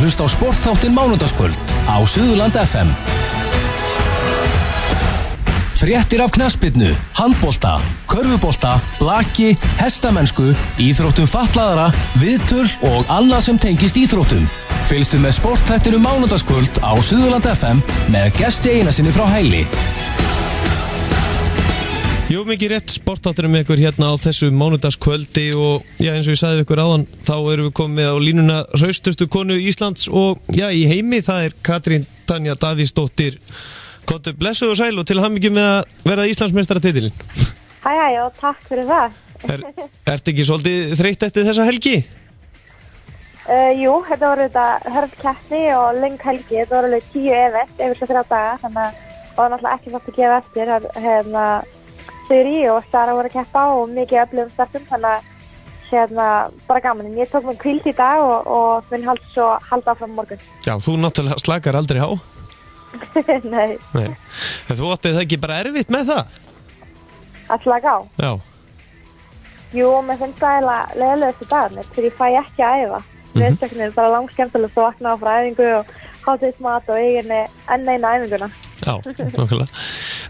að hlusta á sportþáttinn Mánudagskvöld á Suðurland FM. Fréttir af knattspyrnu, handbolta, körfubolta, blaki, hestamennsku, íþróttum fatlaðra, viðtöl og annað sem tengist íþróttum. Fylgstu með sportþættinu Mánudagskvöld á Suðurland FM með gesti Einarsinni frá Hæli. Jú, mikið rétt sportátturum með ykkur hérna á þessu mánudagskvöldi og já, eins og ég sagði við ykkur áðan, þá erum við komið á línuna hraustustu konu Íslands og já, í heimi, það er Katrín Tanja Davíðsdóttir. Komdu blessuð og sæl og til hamingju með að verða Íslandsmeistaratitilinn. Hæ, og takk fyrir það. Ertu ekki svolítið þreytt eftir þessa helgi? Jú, þetta voru þetta hörð keppni og löng helgi, þetta voru alveg 10 event yfir svo 3 daga, þannig að það var náttúrulega ekki þátt að gefa eftir, Sigri og Sara voru að keppa og mikið öflugum startum, þannig að bara gaman. Ég tók mig hvíld í dag og mun halda áfram morgun. Já, þú náttúrulega slakar aldrei á? Nei. En þú áttið það ekki bara erfitt með það? Að slaka á? Já. Jú, mér finnst það eiginlega leiðilegustu dagarnir, því ég fæ ekki að æfa. Viðstöknir er bara langskemmtilegt að vakna á frá æfingu og hátíðismat og enn eina æfinguna. Já, nákvæmlega.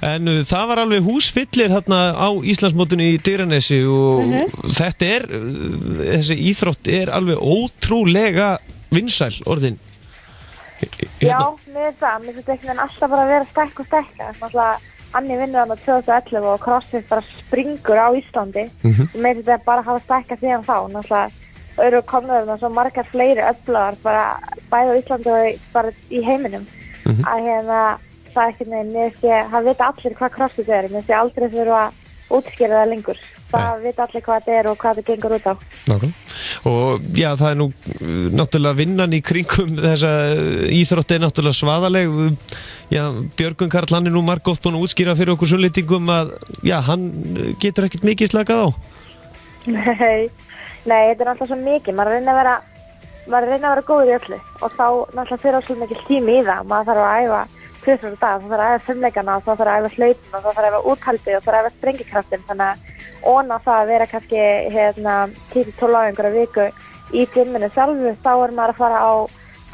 En það var alveg húsfyllir hérna á Íslandsmótinu í Digranesi og þessi íþrótt er alveg ótrúlega vinsæl orðin. Já, mér finnst þetta alltaf bara að vera stækka og stækka. Náttúrulega Anni vinnur hann á 2011 og CrossFit bara springur á Íslandi. Og mér finnst þetta bara að hafa stækka síðan þá. Náttúrulega eru komnur þarna svo margar fleiri öflugar bara bæði á Íslandi og bara í heiminum. Að það er ekki það vita allir hvað CrossFit er. Mér finnst ég aldrei þurfa að útskýra það lengur. Það vita allir hvað þetta er og hvað þetta gengur út á. Nákvæmlega. Og já, það er nú náttúrulega vinnan í kringum þessa íþrótti er náttúrulega svaðaleg. Já, Björgvin Karl, hann er nú margótt búinn að útskýra fyrir okkur sunnlendingum að já, hann getur ekkert mikið slakað á. Nei, þetta er náttúrulega svo mikið. Maður reyna að vera góður í öllu og þá náttúrulega fyrir svo mikið tími í það. Maður þarf að æfa 2 dag, þá þarf að æfa fimmleikana, þá þarf að æfa hlaupin og þá þarf að æfa úthaldið og þá þarf að æfa sprengikraftin. Þannig að óna það að vera kannski 10-12 æfingar á viku í gymminu sjálfu, þá er maður að fara á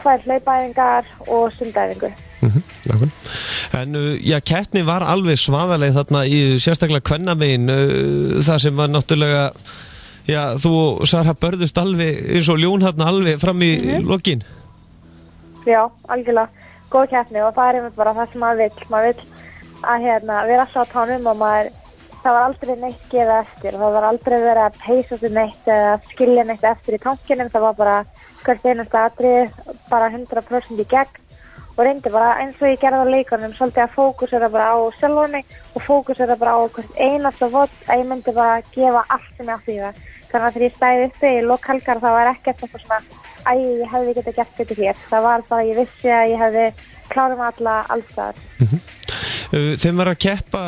2 hlaupæfingar og sundæfingu. En já, keppni var alveg svaðaleg þarna í sérstaklega kvennamegin, það sem var náttúrulega, já, þú og Sara börðust alveg eins og ljón þarna alveg fram í lokin. Já, algjörlega. Góð keppni og það er bara það sem maður vill að vera alltaf á tánum og það var aldrei neitt gefið eftir og það var aldrei verið að peysa sig neitt eða skilja neitt eftir í tankinum, það var bara hvert einasta atrið, bara 100% í gegn og reyndi bara eins og ég gerði á leikunum svolítið að fókusera bara á sjálfurni og fókusera bara á hvert einasta vott að ég myndi bara gefa allt sem ég átti í það. Þannig að þegar ég stæði uppi í lokhelgar þá var ekkert eitthvað svona ég hefði getað gert þetta hér. Það var bara ég vissi að ég hefði klárað með alla allstaðar. Þegar maður er að keppa,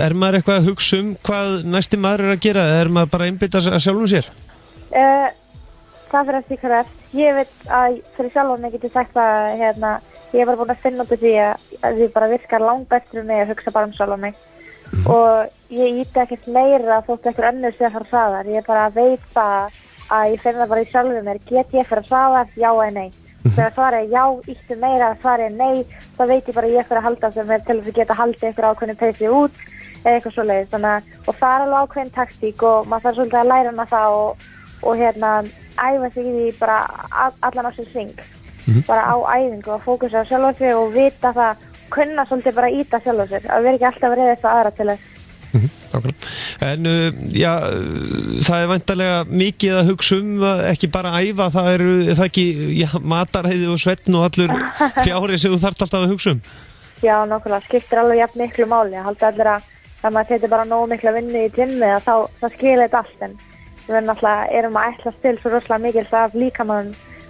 er maður eitthvað að hugsa hvað næsti maður er að gera eða er maður bara að einbeita að sjálfum sér? Það fyrir eftir hvað er. Ég veit að fyrir sjálfum ég geti sagt að ég er bara búin að finna út af því að ég bara virkar langt eftir mig að hugsa bara sjálfum mig. Og ég íti ekkert meira þótt eitthvað önnur sé að fara hraðar. Ég bara veit það að ég finna bara í sjálfum mér, get ég fyrir hraðar, já eða nei. Þegar svarið er já, íttu meira, svarið er nei, þá veit ég bara ég fyrir að halda sem er til þess að geta haldið eitthvað ákveðin peysi út eða eitthvað svoleiðis. Og það er alveg ákveðin taktík og maður þarf svolítið að læra hana það og æfa sig í því bara allan á sér sving. Bara á æfingu og fókusa á sjálf sig og vita það, kunna svolítið bara íta sjálf sér, að vera ekki alltaf að reyða eitthvað aðra til þess. En já, það er væntanlega mikið að hugsa ekki bara að æfa, það er ekki matarheiði og svefn og allur fjárið sem þú þarft alltaf að hugsa Já, nákvæmlega, skiptir alveg jafn miklu máli að halda allir að maður setur bara nógu miklu að vinna í gymmi að þá skilir þetta allt en við náttúrulega erum að ætla til svo rosalega mikils af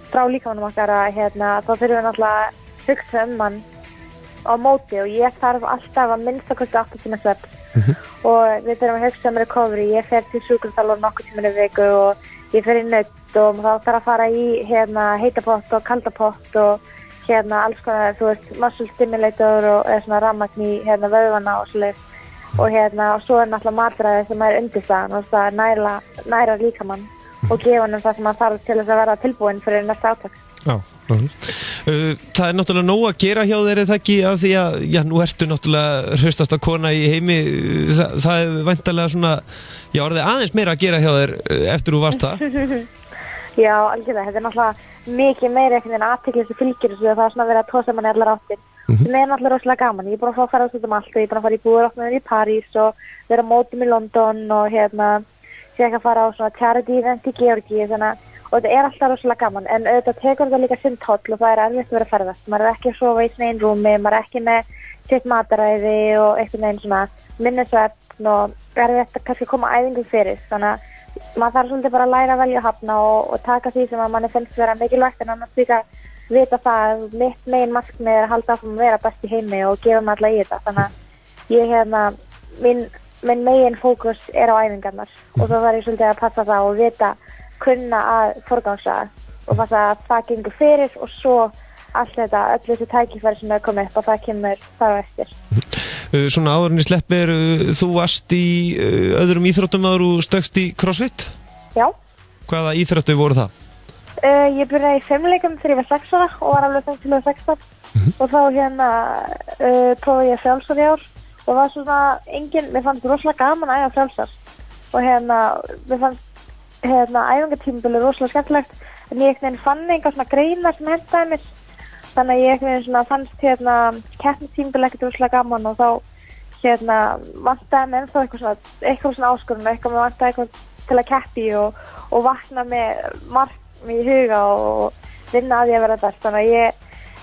frá líkamannum okkar að þá þurfum við náttúrulega að hugsa hann á móti og ég þarf alltaf að minnstakosti 8 tíma svefn og við þurfum að hugsa recovery. Ég fer til sjúkraþjálfara nokkuð tíma í viku og ég fer í nudd og þá þarf að fara í heita pott og kalda pott og alls konar, þú veist, muscle stimulator og eða svona rafmagn í vöðvana og svoleiðis og svo er náttúrulega matræði sem er undirstaðan og það næra líkamann og gefa hann það sem hann þarf til þess að vera tilbúinn fyrir næsta átak. Já, Það er náttúrulega nóg að gera hjá þér eða ekki af því að, já, nú ertu náttúrulega hraustasta kona í heimi, það er væntanlega svona, já, orðið aðeins meira að gera hjá þér eftir þú varst það. Já, algjörlega, þetta er náttúrulega mikið meira einhvern veginn athygli sem fylgir þessu og það er svona verið að tósa manni allar áttir. sem er náttúrulega rosalega gaman. Ég er búin að fá að ferðast út um allt og ég er búin að fara í búðaropnunum í París og vera á mótum í London og sé ekki að fara á svona charity event í Georgíu, og þetta er alltaf rosalega gaman, en auðvitað tekur þetta líka sinn toll og það er erfitt að vera að ferðast. Maður er ekki að sofa í einn rúmi, maður er ekki með sitt mataræði og einhvern veginn svona minnisvefn og erfitt að kannski koma æfingum fyrir, þannig að maður þarf svolítið bara að læra að velja og hafna og taka því sem að manni finnst vera mikilvægt, en annars líka vita það að mitt megin markmið er að halda áfram að vera best í heimi og gefa mig alla í þetta, þannig að ég minn megin fókus er á æfingarnar og þá þarf ég svolítið að passa það og vita, kunna að forgangsraða og passa að það gengur fyrir og svo allt þetta, öll þessi tækifæri sem er komið upp og það kemur þar á eftir. Svona áðurinn í sleppir, þú varst í öðrum íþróttum áður og stökkst í CrossFit? Já. Hvaða íþróttu voru það? Ég byrjaði í fimleikum þegar ég var 6 ára og var alveg þang til 16 og þá prófaði ég frjálsar í ár og var svona mér fannst rosalega gaman að æfa frjálsar og mér fannst æfingatímabilið rosalega skemmtilegt, en ég fann einhver svona greinar sem hentaði mér, þannig að ég svona fannst keppnistímabilið ekkert rosalega gaman og þá vantaði mér ennþá eitthvað svona áskorun og eitthvað mér vantaði eitthvað til að keppi og vakna með markmið í huga og vinna að ég að vera best, þannig að ég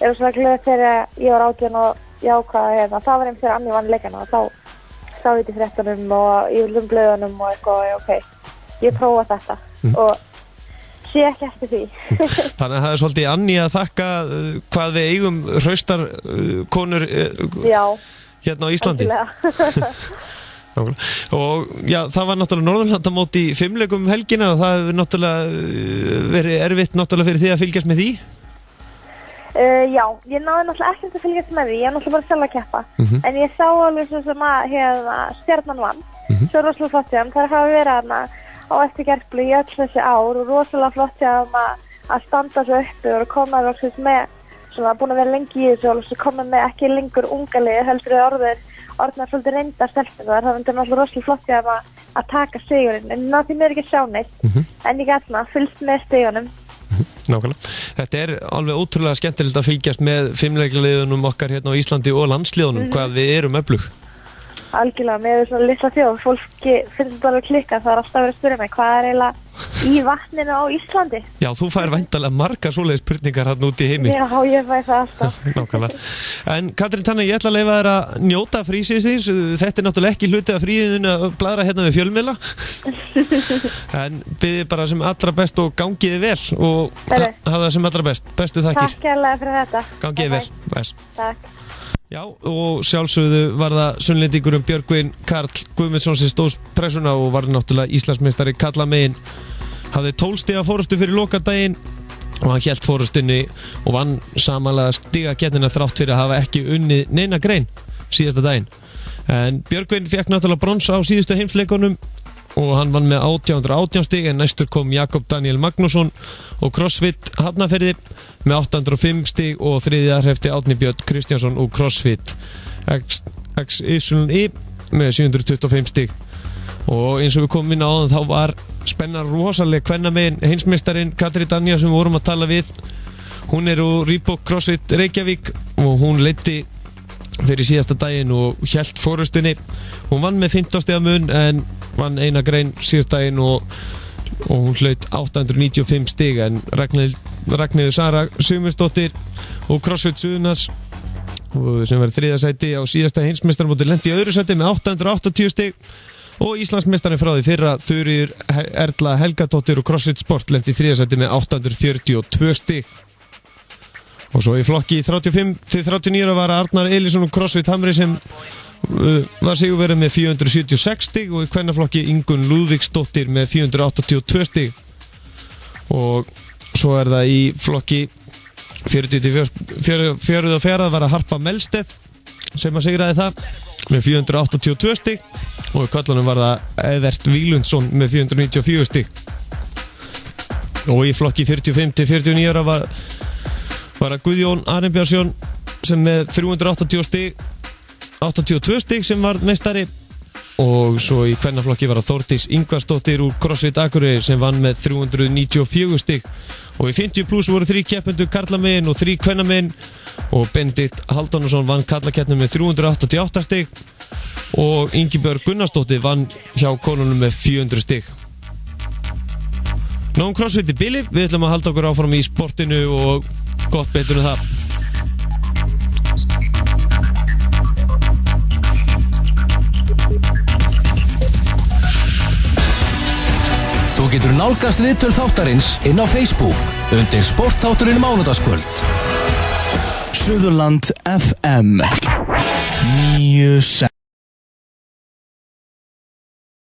er svona glöð þegar ég var 18 og ég ákvaða það var þegar Anni vann leikana og þá sá ég til fréttunum og í blöðunum og eitthvað, ok, ég prófa þetta og sé ekki eftir því. Þannig að það er svolítið Anni að þakka hvað við eigum hraustar konur hérna á Íslandi. Og já, það var náttúrulega Norðurlandamót í fimleikum helgina og það hefur náttúrulega verið erfitt náttúrulega fyrir því að fylgjast með því. Já, ég náði náttúrulega ekki að fylgjast með því, ég er náttúrulega bara sjálf að keppa, en ég sá alveg svo sem að Stjarnan vann, svo rosalega flott hjá það hafa verið á eftir Gerplu í öll þessi ár og rosalega flott hjá að standa svo uppi og koma með svona búin að vera lengi í þessu og koma með ekki lengur ungalið heldur orðnar svolítið reynda stelpur þar, það er náttúrulega rosalega flott hjá að taka sigurinn, en því mér ekki sjá neitt, en ég gæti fylgst með stigunum. Nákvæmlega. Þetta er alveg ótrúlega skemmtilegt að fylgjast með fimleikaliðunum okkar hérna á Íslandi og landsliðunum, hvað við erum öflug. Algjörlega, með svona litla þjóð, fólki finnst þetta alveg klikka, það er alltaf verið að spyrja mig hvað er eiginlega í vatninu á Íslandi. Já, þú fær væntanlega margar svoleiðis spurningar hann út í heimi. Já, ég fæ það alltaf. Nákvæmlega. En Katrín Tanja, ég ætla að leyfa þér að njóta frísins þíns, þetta er náttúrulega ekki hluti af fríðinu að bladra hérna við fjölmiðla. En biðið bara sem allra best og gangiði vel og hafa það sem allra best. Bestu þakkir. Takk kærlega fyrir þetta. Gangiði vel. Best. Takk. Já, og sjálfsögðu var það Sunnlendingurum Björgvin Karl Guðmundsson sem stóðst pressuna og var náttúrulega Íslandsmeistari karlamegin. Hafði 12 stiga fórustu fyrir lokadaginn og hann hélt fórustunni og vann samanlega stigakeppnina þrátt fyrir að hafa ekki unnið neina grein síðasta daginn. En Björgvin fékk náttúrulega brons á síðustu heimsleikunum og hann vann með 818 stig, en næstur kom Jakob Daniel Magnússon og CrossFit Hafnarfirði með 805 stig og þriðja hrefti Árni Björn Kristjánsson og CrossFit XYI með 725 stig. Og eins og við komum inn á áðan þá var spennan rosaleg kvennamegin. Heimsmeistarinn Katrín Tanja sem við vorum að tala við, hún er úr Reebok CrossFit Reykjavík og hún leiddi fyrir síðasta daginn og hélt fórustunni. Hún vann með 15 stiga mun en vann eina grein síðasta daginn og hún hlaut 895 stig, en Ragnheiður Sara Sigmundsdóttir og CrossFit Suðurlands sem var í 3. sæti á síðasta heimsmeistarmóti lenti í öðru sæti með 880 stig og Íslandsmeistarinn frá því fyrra Þuríður Erla Helgadóttir og CrossFit Sport lenti í 3. sæti með 842 stig. Og svo í flokki 35-39 var Arnar Elísson og CrossFit Hamri sem var sigurverið með 476 stig og í kvennaflokki Ingunn Lúðvíksdóttir með 482 stig. Og svo er það í flokki 40-44 var að Harpa Melsteð sem að sigraði það með 482 stig og í köllunum var það Evert Víglundsson með 494 stig. Og í flokki 45-49 var bara Guðjón Arnbjörnsson sem með 380 stig 82 stig sem var meistari og svo í kvennaflokki var það Þórdís Ingvarsdóttir úr CrossFit Akureyri sem vann með 394 stig og í 50 plus voru 3 keppendur karlamegin og 3 kvennamegin og Benedikt Halldórsson vann karlakeppni með 388 stig og Ingibjörg Gunnarsdóttir vann hjá konunum með 400 stig. Nóum CrossFit í bili, við ætlum að halda okkur áfram í sportinu og gott betur en það. Þú getur nálgast viðtöl þáttarins inn á Facebook undir Sportþátturinn mánudagskvöld. Suðurland FM 96